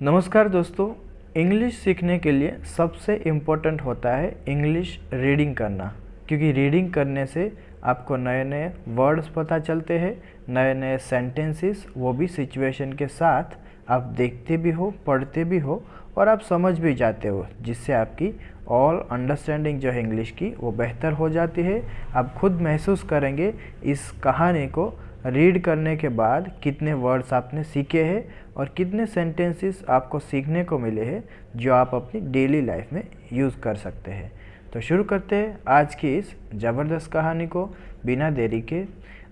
नमस्कार दोस्तों। इंग्लिश सीखने के लिए सबसे इम्पोर्टेंट होता है इंग्लिश रीडिंग करना, क्योंकि रीडिंग करने से आपको नए नए वर्ड्स पता चलते हैं, नए नए सेंटेंसेस, वो भी सिचुएशन के साथ आप देखते भी हो, पढ़ते भी हो और आप समझ भी जाते हो, जिससे आपकी ऑल अंडरस्टैंडिंग जो है इंग्लिश की वो बेहतर हो जाती है। आप खुद महसूस करेंगे इस कहानी को रीड करने के बाद कितने वर्ड्स आपने सीखे हैं और कितने सेंटेंसेस आपको सीखने को मिले हैं जो आप अपनी डेली लाइफ में यूज़ कर सकते हैं। तो शुरू करते हैं आज की इस ज़बरदस्त कहानी को बिना देरी के।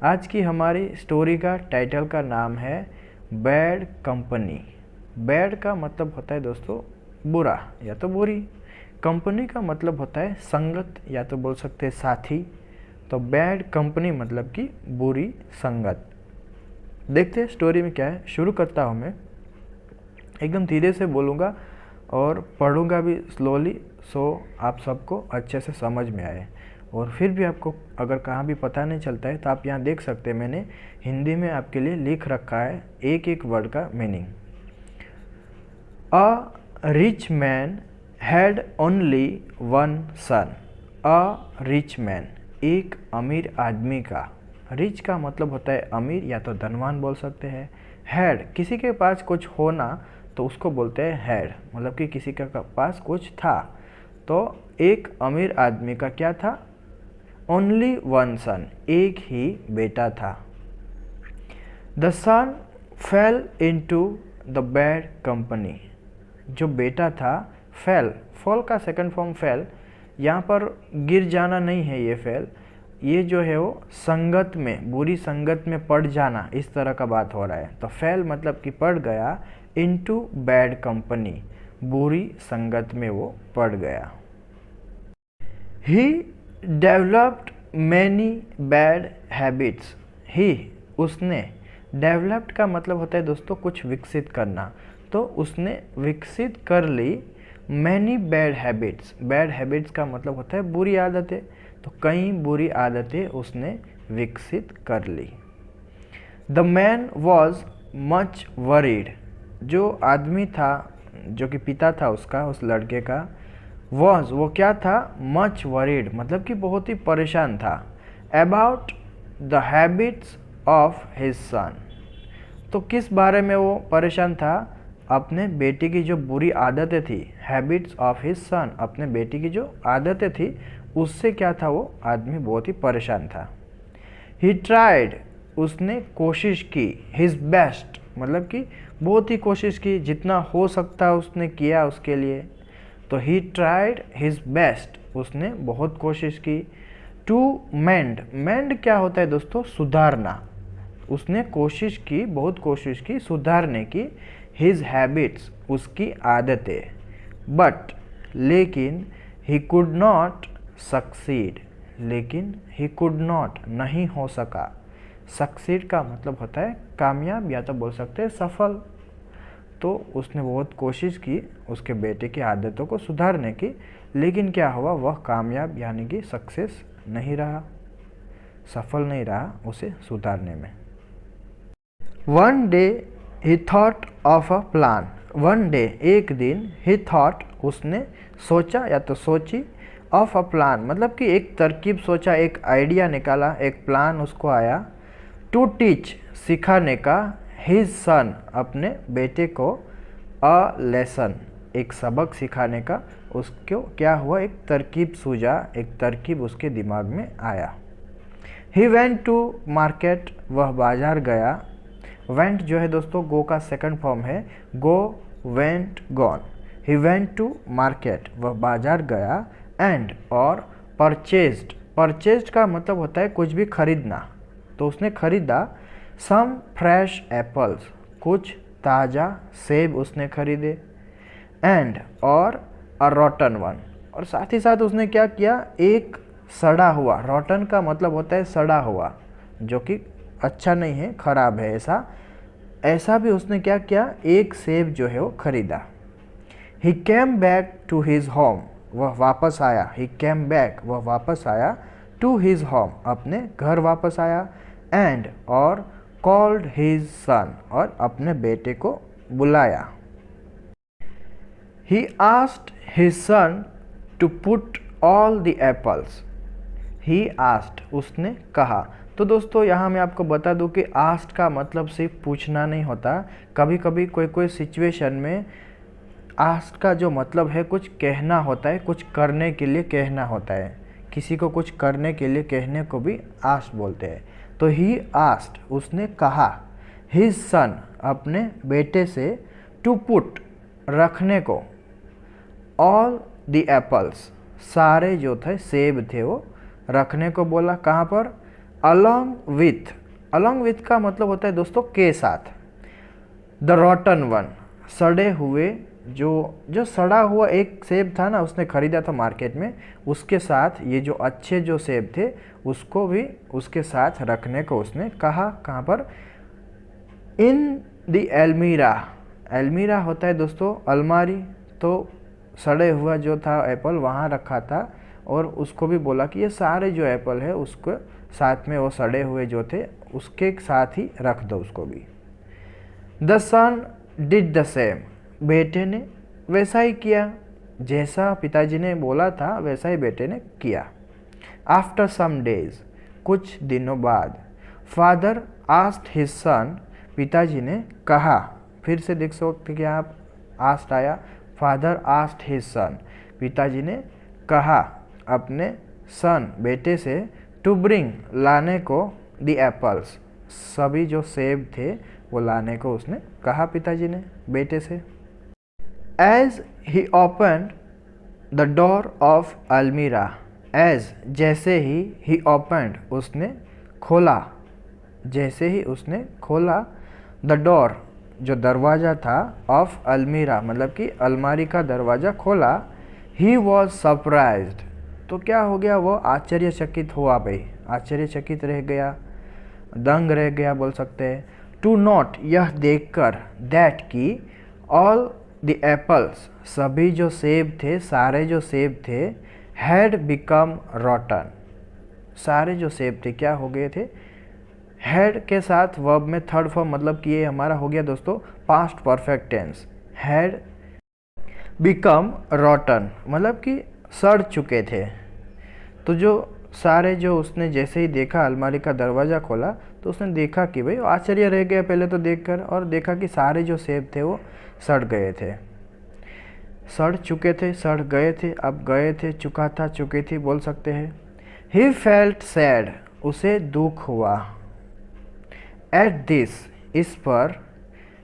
आज की हमारी स्टोरी का टाइटल का नाम है बैड कंपनी। बैड का मतलब होता है दोस्तों बुरा या तो बुरी। कंपनी का मतलब होता है संगत या तो बोल सकते हैं साथी। तो बैड कंपनी मतलब कि बुरी संगत। देखते हैं स्टोरी में क्या है। शुरू करता हूँ मैं, एकदम धीरे से बोलूँगा और पढ़ूँगा भी स्लोली, सो आप सबको अच्छे से समझ में आए। और फिर भी आपको अगर कहाँ भी पता नहीं चलता है तो आप यहाँ देख सकते हैं, मैंने हिंदी में आपके लिए लिख रखा है एक एक वर्ड का meaning. A rich man had only one son. A rich man, एक अमीर आदमी का। रिच का मतलब होता है अमीर या तो धनवान बोल सकते हैं। हैड, किसी के पास कुछ होना तो उसको बोलते हैं हैड, मतलब कि किसी के पास कुछ था। तो एक अमीर आदमी का क्या था? ओनली वन सन, एक ही बेटा था। The son fell into the bad company. जो बेटा था, फेल, फॉल का सेकंड फॉर्म फेल, यहाँ पर गिर जाना नहीं है ये फेल, ये जो है वो संगत में, बुरी संगत में पड़ जाना, इस तरह का बात हो रहा है। तो फेल मतलब कि पड़ गया, इनटू बैड कंपनी, बुरी संगत में वो पड़ गया। He developed many bad habits. ही, उसने, डेवलप्ड का मतलब होता है दोस्तों कुछ विकसित करना, तो उसने विकसित कर ली many bad habits. Bad habits का मतलब होता है बुरी आदतें, तो कई बुरी आदतें उसने विकसित कर ली। The man was much worried. जो आदमी था, जो कि पिता था उसका, उस लड़के का, वॉज, वो क्या था? मच वरीड मतलब कि बहुत ही परेशान था। About the habits of his son, तो किस बारे में वो परेशान था? अपने बेटे की जो बुरी आदतें थी, हैबिट्स ऑफ हिज सन, अपने बेटे की जो आदतें थी उससे क्या था? वो आदमी बहुत ही परेशान था। ही ट्राइड, उसने कोशिश की। हिज बेस्ट मतलब कि बहुत ही कोशिश की, जितना हो सकता उसने किया उसके लिए। तो ही ट्राइड हिज बेस्ट, उसने बहुत कोशिश की। टू मेंड, मेंड क्या होता है दोस्तों? सुधारना। उसने कोशिश की, बहुत कोशिश की सुधारने की। हिज हैबिट्स, उसकी आदतें। बट, लेकिन, ही कुड नॉट सक्सीड, लेकिन ही कुड नॉट, नहीं हो सका। सक्सीड का मतलब होता है कामयाब या तो बोल सकते हैं सफल। तो उसने बहुत कोशिश की उसके बेटे की आदतों को सुधारने की, लेकिन क्या हुआ? वह कामयाब यानी कि सक्सेस नहीं रहा, सफल नहीं रहा उसे सुधारने में। One day he thought of a plan. One day, एक दिन, ही थॉट, उसने सोचा या तो सोची, ऑफ अ प्लान मतलब कि एक तरकीब सोचा, एक आइडिया निकाला, एक प्लान उसको आया। टू टीच, सिखाने का। हिज सन, अपने बेटे को। अ लेसन, एक सबक सिखाने का। उसको क्या हुआ? एक तरकीब सूझा, एक तरकीब उसके दिमाग में आया। ही वेंट टू मार्केट, वह बाजार गया। वेंट जो है दोस्तों गो का सेकंड फॉर्म है, go, went, gone. He went to market, वह बाजार गया। एंड, और, परचेज्ड, परचेज्ड का मतलब होता है कुछ भी खरीदना, तो उसने खरीदा। सम फ्रेश एप्पल्स, कुछ ताज़ा सेब उसने खरीदे। एंड, और, अ रॉटन वन, और साथ ही साथ उसने क्या किया? एक सड़ा हुआ, रॉटन का मतलब होता है सड़ा हुआ, जो कि अच्छा नहीं है, खराब है, ऐसा ऐसा भी उसने क्या किया? एक सेब जो है वो खरीदा। He came back to his home, वह वापस आया। ही केम बैक, वह वापस आया। टू हिज होम, अपने घर वापस आया। एंड, और, कॉल्ड हिज सन, और अपने बेटे को बुलाया। He asked his son to put all the apples. He asked, उसने कहा। तो दोस्तों यहाँ मैं आपको बता दूं कि आस्क्ड का मतलब सिर्फ पूछना नहीं होता। कभी कभी कोई सिचुएशन में आस्क्ड का जो मतलब है कुछ कहना होता है, कुछ करने के लिए कहना होता है। किसी को कुछ करने के लिए कहने को भी आस्क्ड बोलते हैं। तो ही आस्क्ड, उसने कहा, हिज सन, अपने बेटे से, टू पुट, रखने को, ऑल द एप्पल्स, सारे जो थे सेब थे वो रखने को बोला। कहाँ पर? Along with. अलॉन्ग विथ का मतलब होता है दोस्तों के साथ। द रॉटन वन, सड़े हुए, जो सड़ा हुआ एक सेब था ना, उसने खरीदा था मार्केट में, उसके साथ ये जो अच्छे जो सेब थे उसको भी उसके साथ रखने को उसने कहा। कहाँ पर? In the almirah. एलमीरा होता है दोस्तों अलमारी। तो सड़े हुआ जो था एप्पल वहाँ रखा था और उसको भी बोला कि ये सारे जो एप्पल है उसको साथ में वो सड़े हुए जो थे उसके साथ ही रख दो उसको भी। The son did the same. बेटे ने वैसा ही किया, जैसा पिताजी ने बोला था वैसा ही बेटे ने किया। आफ्टर सम डेज, कुछ दिनों बाद, फादर आस्क्ड हिज सन, पिताजी ने कहा। फिर से देख सकते कि आप आस्क्ड आया, फादर आस्क्ड हिज सन, पिताजी ने कहा अपने सन, बेटे से, टू ब्रिंग, लाने को, द एप्पल्स, सभी जो सेब थे वो लाने को उसने कहा पिताजी ने बेटे से। As he open the door of almirah. As, जैसे ही ओपनड, उसने खोला, जैसे ही उसने खोला, द डोर, जो दरवाज़ा था, ऑफ अलमीरा, मतलब कि अलमारी का दरवाज़ा खोला। ही वॉज सरप्राइज्ड, तो क्या हो गया? वो आश्चर्यचकित हुआ भाई, आश्चर्यचकित रह गया, दंग रह गया बोल सकते हैं। टू नोट, यह देखकर, दैट की, ऑल द एप्पल्स, सभी जो सेब थे, सारे जो सेब थे, हैड बिकम रॉटन, सारे जो सेब थे क्या हो गए थे? हैड के साथ वर्ब में थर्ड फॉर्म, मतलब कि ये हमारा हो गया दोस्तों past perfect tense. Had become rotten, मतलब कि सड़ चुके थे। तो जो सारे जो उसने जैसे ही देखा, अलमारी का दरवाज़ा खोला तो उसने देखा कि भाई, आश्चर्य रह गया पहले तो देखकर, और देखा कि सारे जो सेब थे वो सड़ गए थे, सड़ चुके थे, सड़ गए थे, अब गए थे, चुका था, चुके थी बोल सकते हैं। ही फेल्ट सैड, उसे दुख हुआ। एट दिस, इस पर,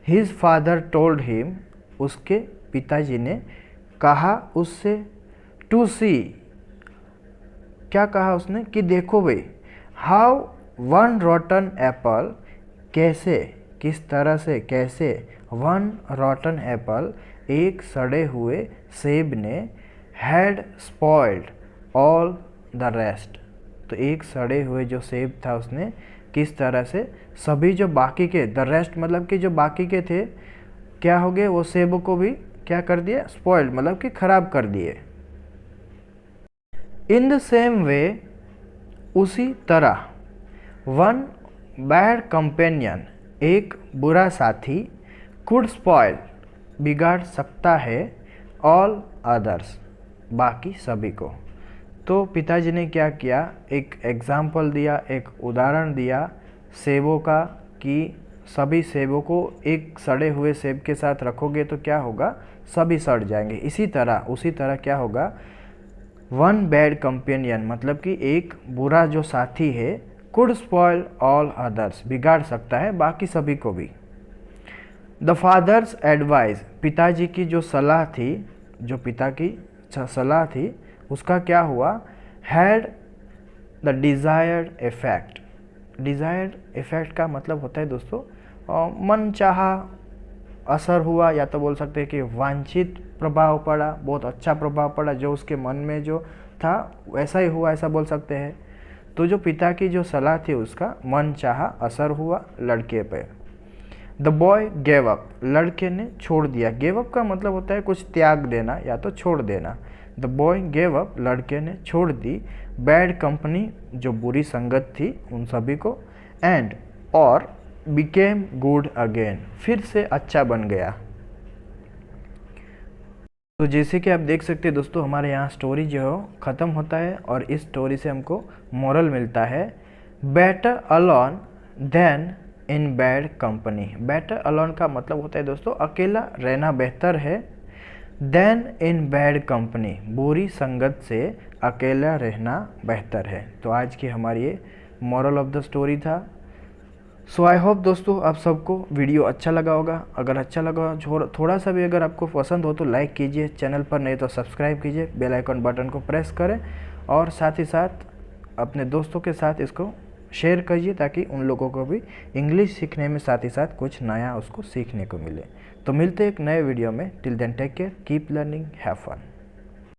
हिज फादर टोल्ड हिम, उसके पिताजी ने कहा उससे, टू सी, क्या कहा उसने? कि देखो भाई, हाउ वन रॉटन एप्पल, कैसे, किस तरह से, कैसे, वन रॉटन एप्पल, एक सड़े हुए सेब ने, had spoiled all the rest, तो एक सड़े हुए जो सेब था उसने किस तरह से सभी जो बाकी के, द रेस्ट मतलब कि जो बाकी के थे क्या हो गए? वो सेब को भी क्या कर दिया? स्पॉइल्ड, मतलब कि खराब कर दिए। इन द सेम वे, उसी तरह, वन बैड कंपेनियन, एक बुरा साथी, कुड स्पॉइल, बिगाड़ सकता है, ऑल अदर्स, बाकी सभी को। तो पिताजी ने क्या किया? एक एग्जाम्पल दिया, एक उदाहरण दिया सेबों का, कि सभी सेबों को एक सड़े हुए सेब के साथ रखोगे तो क्या होगा? सभी सड़ जाएंगे। इसी तरह, उसी तरह क्या होगा? वन बैड कंपेनियन, मतलब कि एक बुरा जो साथी है, कुड स्पॉइल ऑल अदर्स, बिगाड़ सकता है बाकी सभी को भी। द फादर्स एडवाइस, पिताजी की जो सलाह थी, जो पिता की सलाह थी, उसका क्या हुआ? Had the desired effect. Desired effect का मतलब होता है दोस्तों मन चाहा असर हुआ, या तो बोल सकते हैं कि वांछित प्रभाव पड़ा, बहुत अच्छा प्रभाव पड़ा, जो उसके मन में जो था वैसा ही हुआ, ऐसा बोल सकते हैं। तो जो पिता की जो सलाह थी उसका मन चाहा असर हुआ लड़के पे। द बॉय गेव अप, लड़के ने छोड़ दिया। गेव अप का मतलब होता है कुछ त्याग देना या तो छोड़ देना। द बॉय गेव अप, लड़के ने छोड़ दी, बैड कंपनी, जो बुरी संगत थी उन सभी को, एंड, और, बिकेम गुड अगेन, फिर से अच्छा बन गया। तो जैसे कि आप देख सकते हैं दोस्तों, हमारे यहाँ स्टोरी जो है ख़त्म होता है और इस स्टोरी से हमको मोरल मिलता है, better alone than in bad company. Better alone का मतलब होता है दोस्तों अकेला रहना बेहतर है, देन इन बैड कंपनी बुरी संगत से अकेला रहना बेहतर है। तो आज की हमारी ये मॉरल ऑफ द स्टोरी था। सो आई होप दोस्तों आप सबको वीडियो अच्छा लगा होगा। अगर अच्छा लगा, थोड़ा सा भी अगर आपको पसंद हो तो लाइक कीजिए, चैनल पर नहीं तो सब्सक्राइब कीजिए, बेल आइकन बटन को प्रेस करें और साथ ही साथ अपने दोस्तों के साथ इसको शेयर कीजिए ताकि उन लोगों को भी इंग्लिश सीखने में साथ ही साथ कुछ नया उसको सीखने को मिले। तो मिलते हैं एक नए वीडियो में। Till then take care, keep learning, have fun.